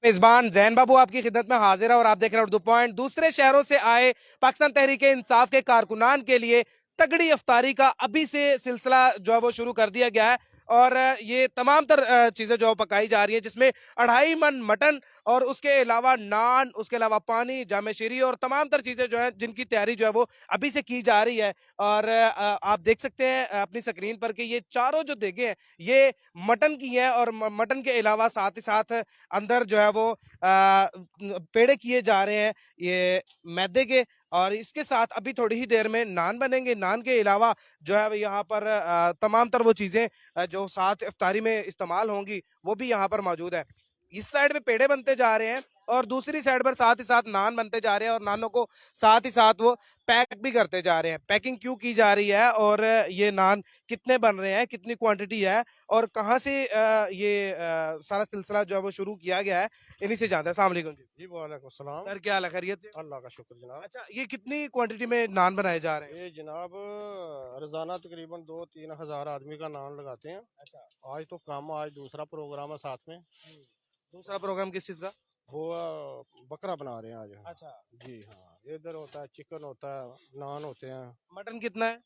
मेजबान जैन बाबू आपकी खिदमत में हाजिर है और आप देख रहे हैं उर्दू पॉइंट। दूसरे शहरों से आए पाकिस्तान तहरीक इंसाफ के कारकुनान के लिए तगड़ी अफ्तारी का अभी से सिलसिला जो है वो शुरू कर दिया गया है। और ये तमाम तर चीजें जो पकाई जा रही है, जिसमें 2.5 मन मटन और उसके अलावा नान, उसके अलावा पानी, जामे शीरी और तमाम तर चीजें जो है जिनकी तैयारी जो है वो अभी से की जा रही है। और आप देख सकते हैं अपनी स्क्रीन पर कि ये चारों जो देगे हैं ये मटन की हैं, और मटन के अलावा साथ ही साथ अंदर जो है वो पेड़े किए जा रहे हैं ये मैदे के। और इसके साथ अभी थोड़ी ही देर में नान बनेंगे। नान के अलावा जो है यहाँ पर तमाम तर वो चीजें जो साथ इफ्तारी में इस्तेमाल होंगी वो भी यहाँ पर मौजूद है। इस साइड में पेड़े बनते जा रहे हैं और दूसरी साइड पर साथ ही साथ नान बनते जा रहे हैं, और नानों को साथ ही साथ वो पैक भी करते जा रहे हैं। पैकिंग क्यों की जा रही है और ये नान कितने बन रहे हैं, कितनी क्वांटिटी है और कहाँ से ये सारा सिलसिला जो है वो शुरू किया गया है, इन्हीं से जानते हैं। अस्सलाम वालेकुम जी। जी वालेकुम सलाम। सर क्या हाल है, खैरियत से? अल्लाह का शुक्र जनाब। अच्छा, ये कितनी क्वांटिटी में नान बनाए जा रहे हैं? ये जनाब रोजाना तकरीबन 2-3 हज़ार आदमी का नान लगाते हैं। अच्छा। आज तो कम, आज दूसरा प्रोग्राम है साथ में। दूसरा प्रोग्राम किस चीज का? वो बकरा बना रहे हैं आज। अच्छा। जी हाँ, इधर होता है चिकन, होता है नान होते हैं। मटन कितना है?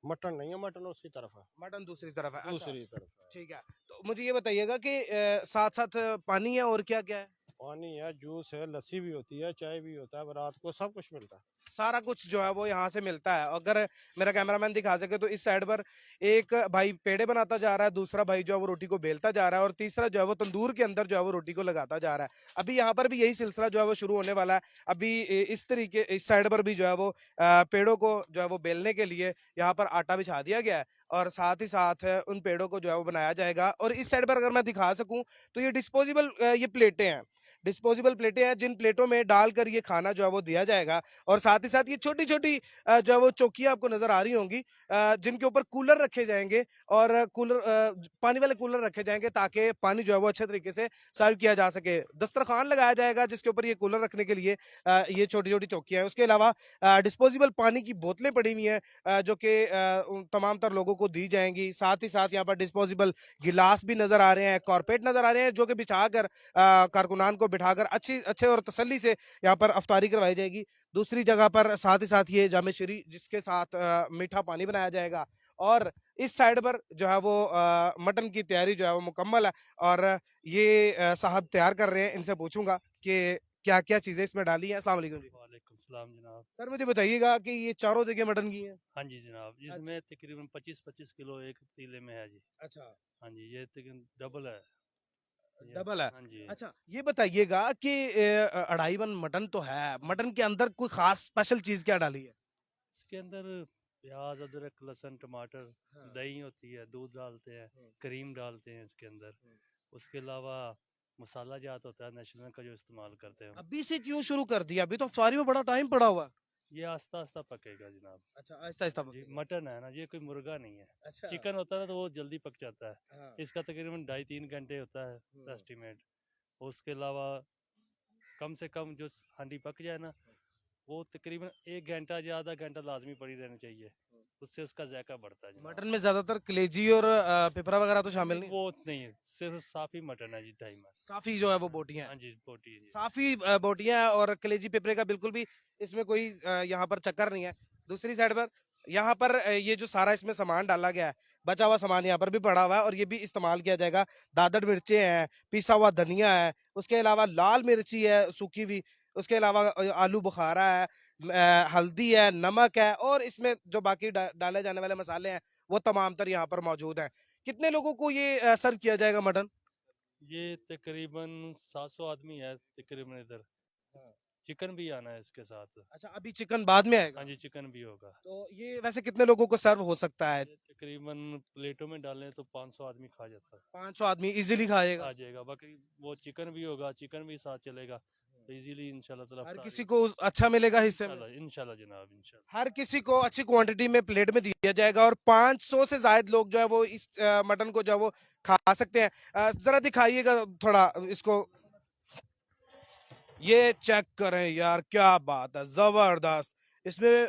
मटन नहीं है, मटन उसकी तरफ है, मटन दूसरी तरफ है। अच्छा, दूसरी तरफ है। ठीक है। तो मुझे ये बताइएगा कि साथ साथ पानी है और क्या क्या है? पानी है, जूस है, लस्सी भी होती है, चाय भी होता है, रात को सब कुछ मिलता है। सारा कुछ जो है वो यहाँ से मिलता है। अगर मेरा कैमरामैन दिखा सके तो इस साइड पर एक भाई पेड़े बनाता जा रहा है, दूसरा भाई जो है वो रोटी को बेलता जा रहा है, और तीसरा जो है वो तंदूर के अंदर जो है वो रोटी को लगाता जा रहा है। अभी यहाँ पर भी यही सिलसिला जो है वो शुरू होने वाला है। अभी इस तरीके इस साइड पर भी जो है वो पेड़ों को जो है वो बेलने के लिए यहाँ पर आटा बिछा दिया गया है, और साथ ही साथ उन पेड़ों को जो है वो बनाया जाएगा। और इस साइड पर अगर मैं दिखा सकूं तो ये डिस्पोजेबल ये प्लेटें हैं। डिस्पोजेबल प्लेटें हैं जिन प्लेटों में डालकर ये खाना जो है वो दिया जाएगा। और साथ ही साथ ये छोटी छोटी जो है वो चौकियां आपको नजर आ रही होंगी, जिनके ऊपर कूलर रखे जाएंगे, और पानी वाले कूलर रखे जाएंगे ताकि पानी जो है वो अच्छे तरीके से सर्व किया जा सके। दस्तरखान लगाया जाएगा जिसके ऊपर ये कूलर रखने के लिए ये छोटी छोटी चौकियां हैं। उसके अलावा डिस्पोजेबल पानी की बोतलें पड़ी हुई हैं जो कि उन तमाम तर लोगों को दी जाएंगी। साथ ही साथ यहाँ पर डिस्पोजेबल गिलास भी नजर आ रहे हैं, कारपेट नजर आ रहे हैं, जो कि बिछाकर कारकुनान को बिठाकर अच्छी अच्छे और तसल्ली से यहाँ पर अफ्तारी करवाई जाएगी। दूसरी जगह पर साथ ही साथ ये जामे शीरी जिसके साथ मीठा पानी बनाया जाएगा। और इस साइड पर जो है वो मटन की तैयारी जो है वो मुकम्मल है। और ये साहब तैयार कर रहे हैं, इनसे पूछूंगा कि क्या क्या चीजें इसमें डाली हैं। अस्सलाम वालेकुम जी। वालेकुम सलाम जनाब। सर मुझे बताइएगा कि ये चारों जगह मटन की है? हाँ जी जनाब, अच्छा। इसमें तकरीबन 25-25 किलो एक पतीले में है जी। अच्छा। हाँ जी, ये तकरीबन डबल है ये। डबल है। हाँ जी। अच्छा, ये बताइएगा कि 2.5 मन मटन तो है, मटन के अंदर कोई खास स्पेशल चीज क्या डाली है? इसके अंदर प्याज, अदरक, लहसुन, टमाटर, हाँ। दही होती है, दूध डालते हैं, हम्म, क्रीम डालते हैं इसके अंदर। हम्म। उसके अलावा मसाला जात होता है नेशनल का जो इस्तेमाल करते हैं हम। अभी से क्यों शुरू कर दिया? अभी तो अफ्तारी में बड़ा टाइम पड़ा हुआ है। ये आस्ता आस्ता पकेगा जनाब। अच्छा, आहिस्ता आहिस्ता जी, पकेगा। मटन है ना, ये कोई मुर्गा नहीं है। अच्छा। चिकन होता है ना तो वो जल्दी पक जाता है। हाँ। इसका तकरीबन 2.5-3 घंटे होता है हम्म। एस्टिमेट। उसके अलावा कम से कम जो हांडी पक जाए ना, वो तकरीबन 1 घंटा या आधा घंटा लाजमी पड़ी रहनी चाहिए। उससे उसका जायका बढ़ता है जनाब। मटन में ज्यादातर कलेजी और पिपरा वगैरह तो शामिल नहीं, नहीं है? वो नहीं है, सिर्फ साफी मटन है जी, टाइमर। साफी जो है वो बोटियां हैं। हाँ जी, बोटी जी। साफी बोटियां हैं, और कलेजी पिपरे का बिल्कुल भी इसमें कोई यहाँ पर चक्कर नहीं है। दूसरी साइड पर यहाँ पर ये जो सारा इसमें सामान डाला गया है, बचा हुआ सामान यहाँ पर भी पड़ा हुआ है, और ये भी इस्तेमाल किया जाएगा। दादड़ मिर्चें हैं, पिसा हुआ धनिया है, उसके अलावा लाल मिर्ची है सूखी हुई, उसके अलावा आलू बुखारा है, हल्दी है, नमक है, और इसमें जो बाकी डाले जाने वाले मसाले हैं वो तमाम तर यहाँ पर मौजूद हैं। कितने लोगों को ये सर्व किया जाएगा मटन? ये तकरीबन 700 आदमी है तकरीबन इधर। चिकन भी आना है इसके साथ। अच्छा, अभी चिकन बाद में आएगा? हाँ जी, चिकन भी होगा। तो ये वैसे कितने लोगों को सर्व हो सकता है? ये तकरीबन प्लेटों में डालें तो 500 आदमी खा जाता है। 500 आदमी इजीली खाएगा? आ जाएगा। बाकी वो चिकन भी होगा, चिकन भी साथ चलेगा, तो इजीली इंशाल्लाह ताला हर अफ्तारी। किसी को अच्छा मिलेगा हिस्से में? इंशाल्लाह इंशाल्लाह जनाब, इंशाल्लाह। हर किसी को अच्छी क्वांटिटी में प्लेट में दिया जाएगा, और 500 से ज्यादा लोग जो है वो इस मटन को जो है वो खा सकते हैं। जरा दिखाइएगा थोड़ा इसको। ये चेक करें यार, क्या बात है, जबरदस्त। इसमें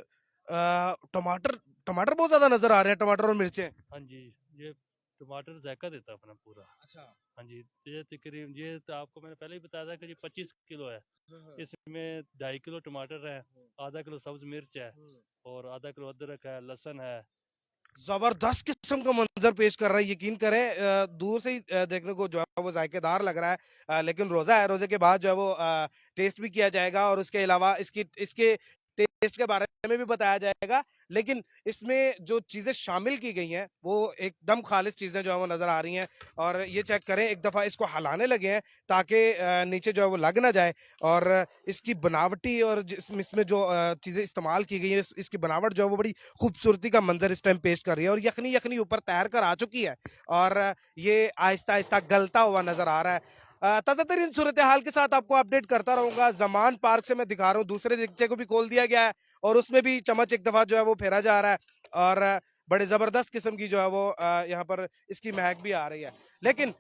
टमाटर टमाटर बहुत ज्यादा नजर आ रहे हैं, टमाटर और मिर्चें। हाँ जी, ये टमाटर जायका देता है अपना पूरा। अच्छा। हाँ जी, तो ये तकरीबन, ये तो आपको मैंने पहले ही बताया था कि ये 25 किलो है। इसमें 2.5 किलो टमाटर है, आधा किलो सब्ज मिर्च है, और आधा किलो अदरक है, लहसुन है। जबरदस्त किस्म का मंजर पेश कर रहा है, यकीन करें दूर से ही देखने को जो है वो जायकेदार लग रहा है। लेकिन रोजा है, रोजे के बाद जो है वो टेस्ट भी किया जाएगा और उसके अलावा इसकी इसके टेस्ट के बारे में भी बताया जाएगा। लेकिन इसमें जो चीजें शामिल की गई हैं वो एकदम खालिस चीजें जो है वो नजर आ रही हैं। और ये चेक करें, एक दफा इसको हलाने लगे हैं ताकि नीचे जो है वो लग ना जाए। और इसकी बनावटी और इसमें जो चीजें इस्तेमाल की गई है, इसकी बनावट जो है वो बड़ी खूबसूरती का मंजर इस टाइम पेश कर रही है। और यखनी यखनी ऊपर तैर कर आ चुकी है और ये आहिस्ता आहिस्ता गलता हुआ नजर आ रहा है। ताजा तरीन सूरत हाल के साथ आपको अपडेट करता रहूंगा। जमान पार्क से मैं दिखा रहा हूँ, दूसरे दीपचे को भी खोल दिया गया है और उसमें भी चम्मच एक दफा जो है वो फेरा जा रहा है। और बड़े जबरदस्त किस्म की जो है वो यहाँ पर इसकी महक भी आ रही है। लेकिन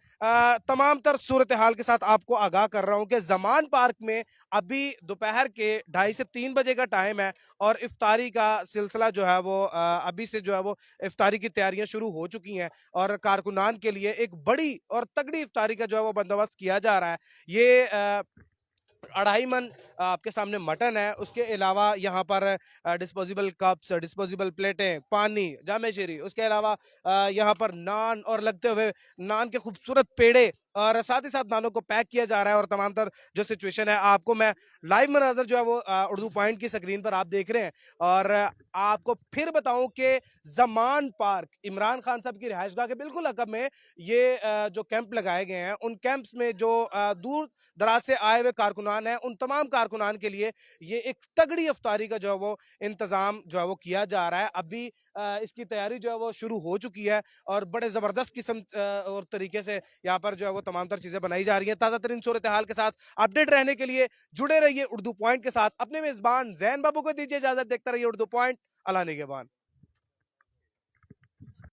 तमाम तर सूरत हाल के साथ आपको आगाह कर रहा हूं कि जमान पार्क में अभी दोपहर के 2:30 से 3 बजे का टाइम है और इफ्तारी का सिलसिला जो है वो अभी से जो है वो इफ्तारी की तैयारियां शुरू हो चुकी हैं। और कारकुनान के लिए एक बड़ी और तगड़ी इफ्तारी का जो है वो बंदोबस्त किया जा रहा है। ये 2.5 मन आपके सामने मटन है, उसके अलावा यहाँ पर डिस्पोजेबल कप्स, डिस्पोजेबल प्लेटें, पानी, जामे शीरी, उसके अलावा यहाँ पर नान और लगते हुए नान के खूबसूरत पेड़े, और साथ ही साथ नानों को पैक किया जा रहा है। और तमाम तर जो सिचुएशन है आपको मैं लाइव मनाजर जो है वो उर्दू पॉइंट की स्क्रीन पर आप देख रहे हैं। और आपको फिर बताऊं कि जमान पार्क इमरान खान साहब की रिहाइशगाह के बिल्कुल अकब में ये जो कैंप लगाए गए हैं, उन कैंप्स में जो दूर दराज से आए हुए कारकुनान हैं, उन तमाम कारकुनान के लिए ये एक तगड़ी इफ्तारी का जो है वो इंतजाम जो है वो किया जा रहा है। अभी इसकी तैयारी जो है वो शुरू हो चुकी है और बड़े जबरदस्त किस्म और तरीके से यहाँ पर जो है वो तमाम तर चीजें बनाई जा रही हैं। ताजा तरीन सूरत हाल के साथ अपडेट रहने के लिए जुड़े रहिए उर्दू पॉइंट के साथ। अपने मेजबान जैन बाबू को दीजिए इजाजत, देखता रहिए उर्दू पॉइंट। अल्लाह निगहबान।